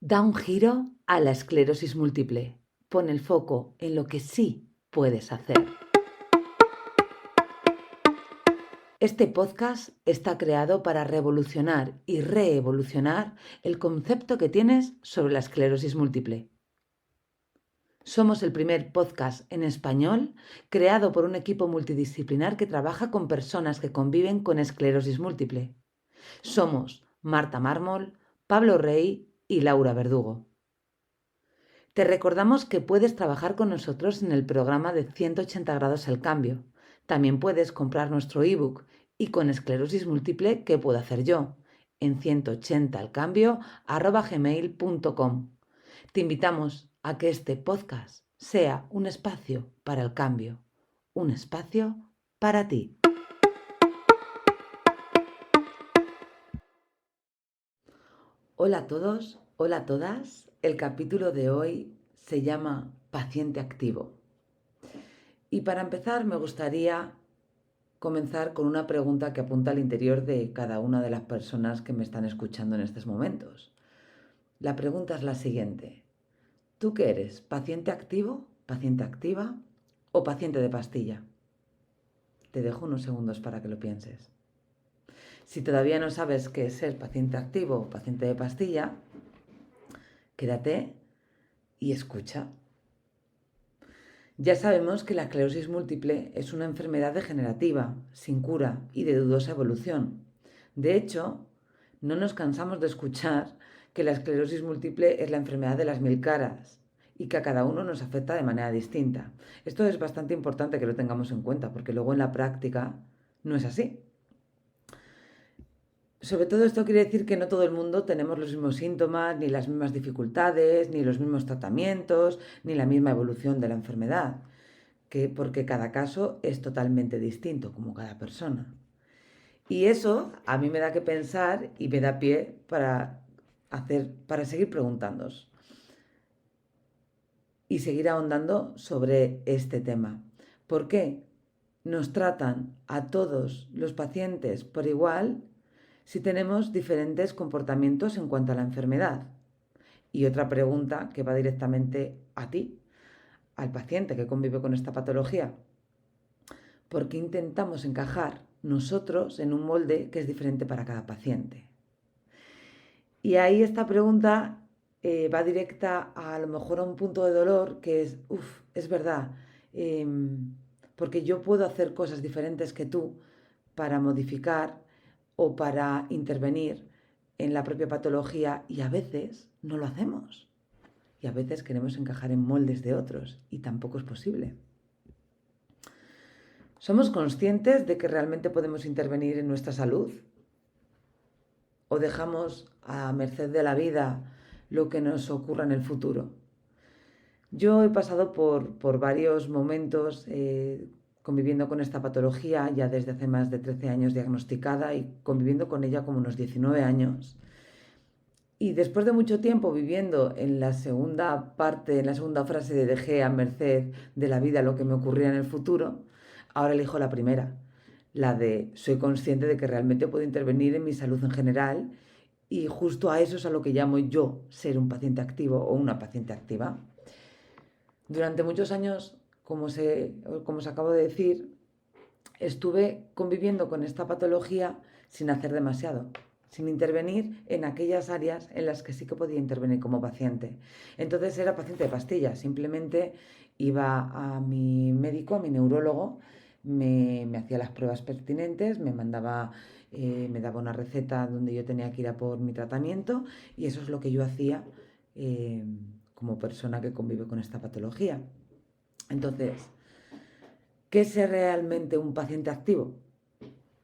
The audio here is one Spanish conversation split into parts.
Da un giro a la esclerosis múltiple. Pon el foco en lo que sí puedes hacer. Este podcast está creado para revolucionar y reevolucionar el concepto que tienes sobre la esclerosis múltiple. Somos el primer podcast en español creado por un equipo multidisciplinar que trabaja con personas que conviven con esclerosis múltiple. Somos Marta Mármol, Pablo Rey y Laura Verdugo. Te recordamos que puedes trabajar con nosotros en el programa de 180 grados al cambio. También puedes comprar nuestro ebook y con esclerosis múltiple, ¿qué puedo hacer yo? En 180alcambio@gmail.com. Te invitamos a que este podcast sea un espacio para el cambio, un espacio para ti. Hola a todos, hola a todas. El capítulo de hoy se llama Paciente Activo. Y para empezar me gustaría comenzar con una pregunta que apunta al interior de cada una de las personas que me están escuchando en estos momentos. La pregunta es la siguiente. ¿Tú qué eres? ¿Paciente activo, paciente activa o paciente de pastilla? Te dejo unos segundos para que lo pienses. Si todavía no sabes qué es ser paciente activo o paciente de pastilla, quédate y escucha. Ya sabemos que la esclerosis múltiple es una enfermedad degenerativa, sin cura y de dudosa evolución. De hecho, no nos cansamos de escuchar que la esclerosis múltiple es la enfermedad de las 1000 caras y que a cada uno nos afecta de manera distinta. Esto es bastante importante que lo tengamos en cuenta porque luego en la práctica no es así. Sobre todo esto quiere decir que no todo el mundo tenemos los mismos síntomas, ni las mismas dificultades, ni los mismos tratamientos, ni la misma evolución de la enfermedad, porque cada caso es totalmente distinto, como cada persona. Y eso a mí me da que pensar y me da pie para seguir preguntándoos y seguir ahondando sobre este tema. ¿Por qué nos tratan a todos los pacientes por igual si tenemos diferentes comportamientos en cuanto a la enfermedad? Y otra pregunta que va directamente a ti, al paciente que convive con esta patología. ¿Por qué intentamos encajar nosotros en un molde que es diferente para cada paciente? Y ahí esta pregunta va directa a lo mejor a un punto de dolor que es verdad, porque yo puedo hacer cosas diferentes que tú para modificar o para intervenir en la propia patología y a veces no lo hacemos. Y a veces queremos encajar en moldes de otros y tampoco es posible. ¿Somos conscientes de que realmente podemos intervenir en nuestra salud? ¿O dejamos a merced de la vida lo que nos ocurra en el futuro? Yo he pasado por varios momentos conviviendo con esta patología, ya desde hace más de 13 años diagnosticada y conviviendo con ella como unos 19 años. Y después de mucho tiempo viviendo en la segunda parte, en la segunda frase de dejé a merced de la vida lo que me ocurría en el futuro, ahora elijo la primera, la de soy consciente de que realmente puedo intervenir en mi salud en general y justo a eso es a lo que llamo yo ser un paciente activo o una paciente activa. Durante muchos años, como os acabo de decir, estuve conviviendo con esta patología sin hacer demasiado, sin intervenir en aquellas áreas en las que sí que podía intervenir como paciente. Entonces era paciente de pastillas, simplemente iba a mi médico, a mi neurólogo, me hacía las pruebas pertinentes, me daba una receta donde yo tenía que ir a por mi tratamiento y eso es lo que yo hacía eh, como persona que convive con esta patología. Entonces, ¿qué es ser realmente un paciente activo?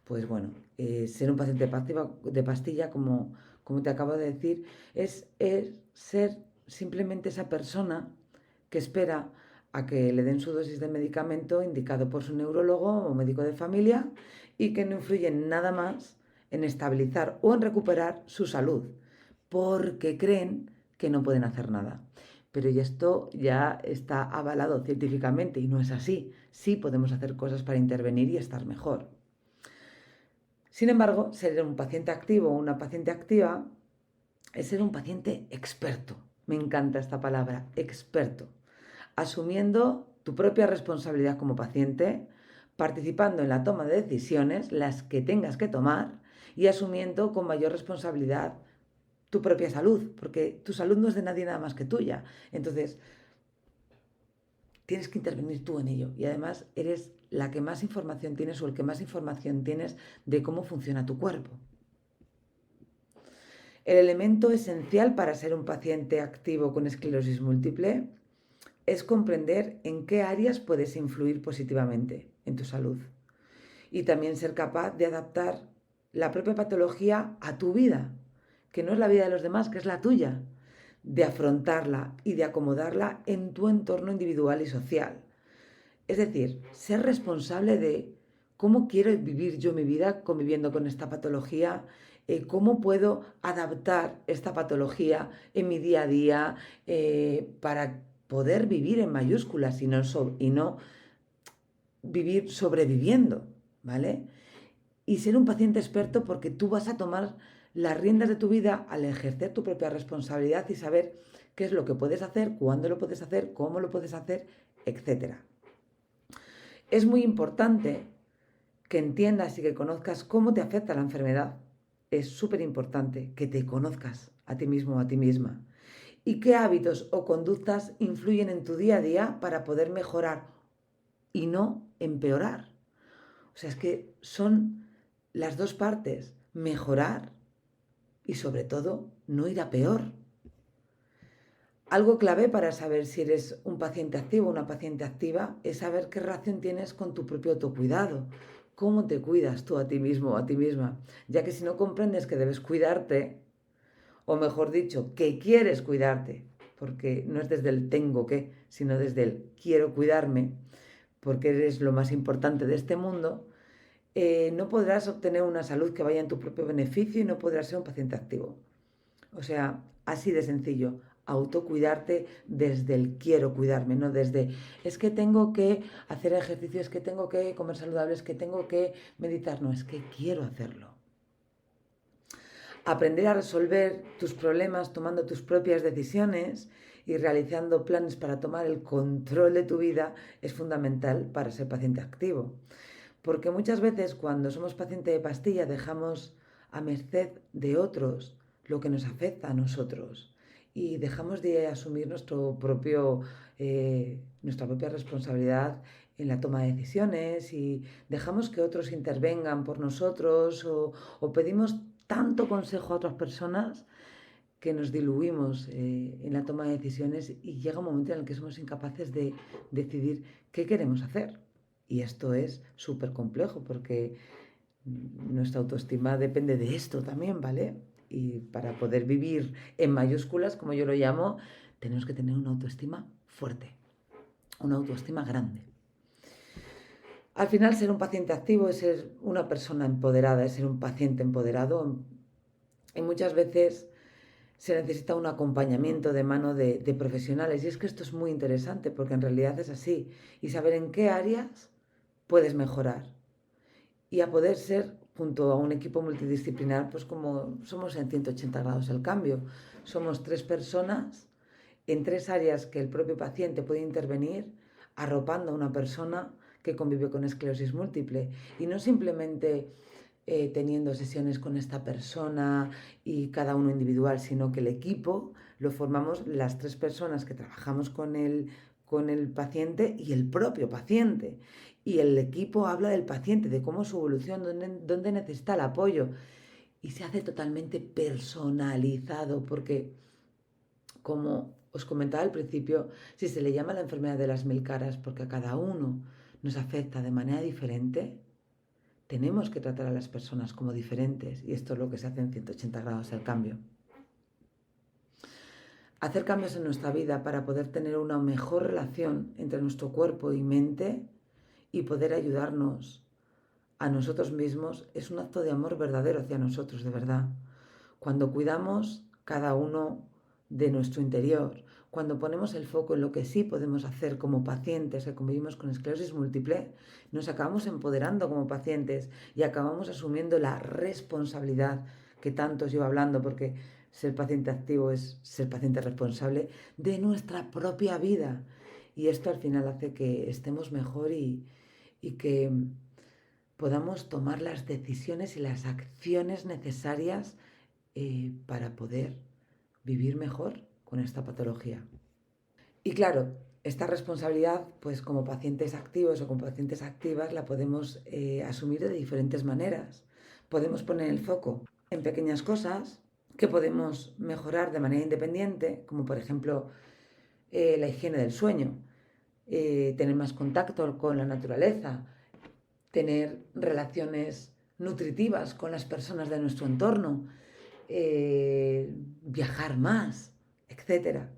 Pues bueno, ser un paciente de pastilla, como te acabo de decir, es ser simplemente esa persona que espera a que le den su dosis de medicamento indicado por su neurólogo o médico de familia y que no influye en nada más en estabilizar o en recuperar su salud, porque creen que no pueden hacer nada. Pero esto ya está avalado científicamente y no es así. Sí podemos hacer cosas para intervenir y estar mejor. Sin embargo, ser un paciente activo o una paciente activa es ser un paciente experto. Me encanta esta palabra, experto. Asumiendo tu propia responsabilidad como paciente, participando en la toma de decisiones, las que tengas que tomar, y asumiendo con mayor responsabilidad tu propia salud, porque tu salud no es de nadie nada más que tuya. Entonces, tienes que intervenir tú en ello y además eres la que más información tienes o el que más información tienes de cómo funciona tu cuerpo. El elemento esencial para ser un paciente activo con esclerosis múltiple es comprender en qué áreas puedes influir positivamente en tu salud y también ser capaz de adaptar la propia patología a tu vida, que no es la vida de los demás, que es la tuya, de afrontarla y de acomodarla en tu entorno individual y social. Es decir, ser responsable de cómo quiero vivir yo mi vida conviviendo con esta patología, cómo puedo adaptar esta patología en mi día a día para poder vivir en mayúsculas y no vivir sobreviviendo, ¿vale? Y ser un paciente experto porque tú vas a tomar las riendas de tu vida al ejercer tu propia responsabilidad y saber qué es lo que puedes hacer, cuándo lo puedes hacer, cómo lo puedes hacer, etcétera. Es muy importante que entiendas y que conozcas cómo te afecta la enfermedad. Es súper importante que te conozcas a ti mismo o a ti misma. Y qué hábitos o conductas influyen en tu día a día para poder mejorar y no empeorar. O sea, es que son las dos partes, mejorar y sobre todo no ir a peor. Algo clave para saber si eres un paciente activo o una paciente activa es saber qué relación tienes con tu propio autocuidado. ¿Cómo te cuidas tú a ti mismo o a ti misma? Ya que si no comprendes que debes cuidarte, o mejor dicho, que quieres cuidarte, porque no es desde el tengo que, sino desde el quiero cuidarme, porque eres lo más importante de este mundo, no podrás obtener una salud que vaya en tu propio beneficio y no podrás ser un paciente activo. O sea, así de sencillo, autocuidarte desde el quiero cuidarme, no desde es que tengo que hacer ejercicio, es que tengo que comer saludable, es que tengo que meditar, no, es que quiero hacerlo. Aprender a resolver tus problemas tomando tus propias decisiones y realizando planes para tomar el control de tu vida es fundamental para ser paciente activo. Porque muchas veces cuando somos paciente de pastilla dejamos a merced de otros lo que nos afecta a nosotros y dejamos de asumir nuestra propia responsabilidad en la toma de decisiones y dejamos que otros intervengan por nosotros o pedimos tanto consejo a otras personas que nos diluimos en la toma de decisiones y llega un momento en el que somos incapaces de decidir qué queremos hacer. Y esto es súper complejo porque nuestra autoestima depende de esto también, ¿vale? Y para poder vivir en mayúsculas, como yo lo llamo, tenemos que tener una autoestima fuerte, una autoestima grande. Al final, ser un paciente activo es ser una persona empoderada, es ser un paciente empoderado. Y muchas veces se necesita un acompañamiento de mano de profesionales. Y es que esto es muy interesante porque en realidad es así. Y saber en qué áreas puedes mejorar. Y a poder ser, junto a un equipo multidisciplinar, pues como somos en 180 grados el cambio. Somos 3 personas en 3 áreas que el propio paciente puede intervenir, arropando a una persona que convive con esclerosis múltiple. Y no simplemente teniendo sesiones con esta persona y cada uno individual, sino que el equipo lo formamos las 3 personas que trabajamos con el paciente y el propio paciente. Y el equipo habla del paciente, de cómo su evolución, dónde necesita el apoyo. Y se hace totalmente personalizado, porque, como os comentaba al principio, si se le llama la enfermedad de las 1000 caras, porque a cada uno nos afecta de manera diferente, tenemos que tratar a las personas como diferentes y esto es lo que se hace en 180 grados el cambio. Hacer cambios en nuestra vida para poder tener una mejor relación entre nuestro cuerpo y mente y poder ayudarnos a nosotros mismos es un acto de amor verdadero hacia nosotros, de verdad. Cuando cuidamos cada uno de nuestro interior, cuando ponemos el foco en lo que sí podemos hacer como pacientes que convivimos con esclerosis múltiple, nos acabamos empoderando como pacientes y acabamos asumiendo la responsabilidad que tanto os llevo hablando, porque Ser paciente activo es ser paciente responsable de nuestra propia vida. Y esto al final hace que estemos mejor y que podamos tomar las decisiones y las acciones necesarias para poder vivir mejor con esta patología. Y claro, esta responsabilidad, pues como pacientes activos o como pacientes activas, la podemos asumir de diferentes maneras. Podemos poner el foco en pequeñas cosas que podemos mejorar de manera independiente, como por ejemplo la higiene del sueño, tener más contacto con la naturaleza, tener relaciones nutritivas con las personas de nuestro entorno, viajar más, etcétera.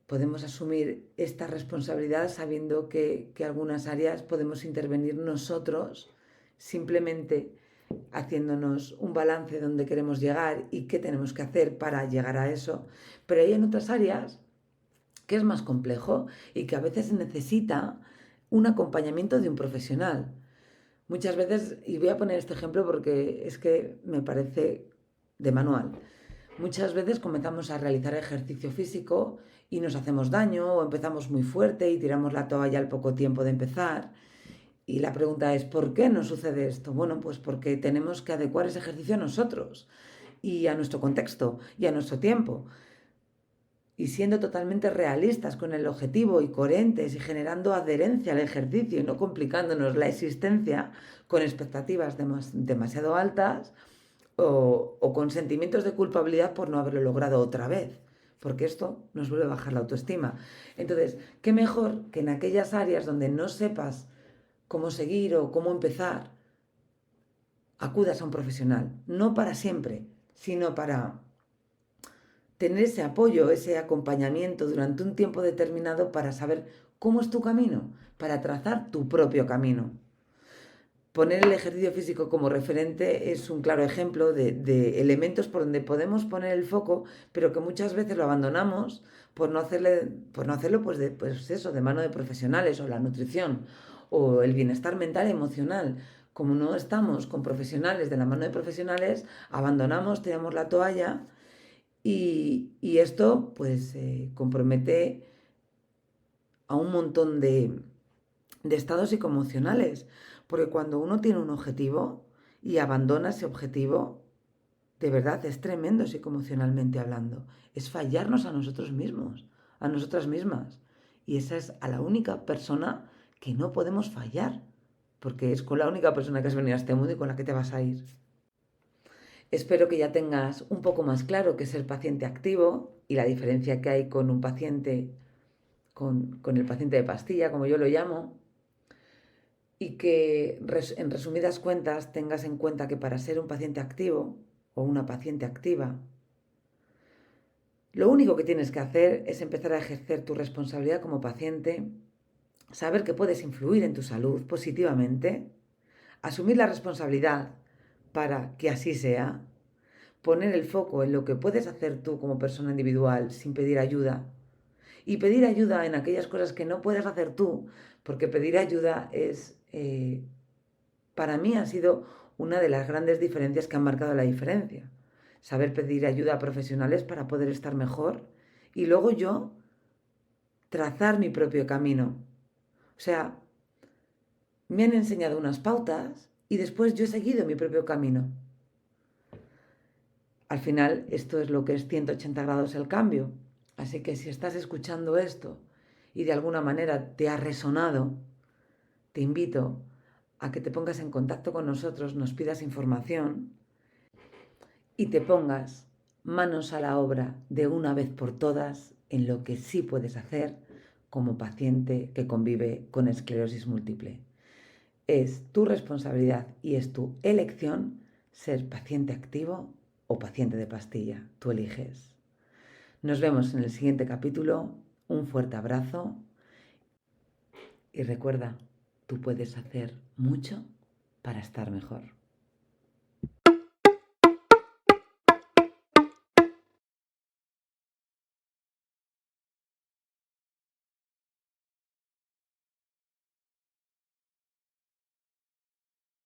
Podemos asumir esta responsabilidad sabiendo que algunas áreas podemos intervenir nosotros simplemente haciéndonos un balance de dónde queremos llegar y qué tenemos que hacer para llegar a eso. Pero hay en otras áreas que es más complejo y que a veces se necesita un acompañamiento de un profesional. Muchas veces, y voy a poner este ejemplo porque es que me parece de manual, muchas veces comenzamos a realizar ejercicio físico y nos hacemos daño o empezamos muy fuerte y tiramos la toalla al poco tiempo de empezar. Y la pregunta es, ¿por qué nos sucede esto? Bueno, pues porque tenemos que adecuar ese ejercicio a nosotros y a nuestro contexto y a nuestro tiempo. Y siendo totalmente realistas con el objetivo y coherentes y generando adherencia al ejercicio y no complicándonos la existencia con expectativas demasiado altas o con sentimientos de culpabilidad por no haberlo logrado otra vez, porque esto nos vuelve a bajar la autoestima. Entonces, ¿qué mejor que en aquellas áreas donde no sepas cómo seguir o cómo empezar, acudas a un profesional? No para siempre, sino para tener ese apoyo, ese acompañamiento durante un tiempo determinado para saber cómo es tu camino, para trazar tu propio camino. Poner el ejercicio físico como referente es un claro ejemplo de elementos por donde podemos poner el foco, pero que muchas veces lo abandonamos por no hacerlo pues eso, de mano de profesionales, o la nutrición, o el bienestar mental y emocional. Como no estamos con profesionales, de la mano de profesionales, abandonamos, tiramos la toalla y esto pues compromete a un montón de estados psicoemocionales, porque cuando uno tiene un objetivo y abandona ese objetivo, de verdad es tremendo psicoemocionalmente hablando. Es fallarnos a nosotros mismos, a nosotras mismas. Y esa es a la única persona que no podemos fallar, porque es con la única persona que has venido a este mundo y con la que te vas a ir. Espero que ya tengas un poco más claro qué es el paciente activo y la diferencia que hay con un paciente, con el paciente de pastilla, como yo lo llamo, y que en resumidas cuentas tengas en cuenta que para ser un paciente activo o una paciente activa, lo único que tienes que hacer es empezar a ejercer tu responsabilidad como paciente, saber que puedes influir en tu salud positivamente, asumir la responsabilidad para que así sea, poner el foco en lo que puedes hacer tú como persona individual sin pedir ayuda y pedir ayuda en aquellas cosas que no puedes hacer tú, porque pedir ayuda es, para mí ha sido una de las grandes diferencias que han marcado la diferencia. Saber pedir ayuda a profesionales para poder estar mejor y luego yo trazar mi propio camino. O sea, me han enseñado unas pautas y después yo he seguido mi propio camino. Al final, esto es lo que es 180 grados el cambio. Así que si estás escuchando esto y de alguna manera te ha resonado, te invito a que te pongas en contacto con nosotros, nos pidas información y te pongas manos a la obra de una vez por todas en lo que sí puedes hacer como paciente que convive con esclerosis múltiple. Es tu responsabilidad y es tu elección ser paciente activo o paciente de pastilla. Tú eliges. Nos vemos en el siguiente capítulo. Un fuerte abrazo y recuerda, tú puedes hacer mucho para estar mejor.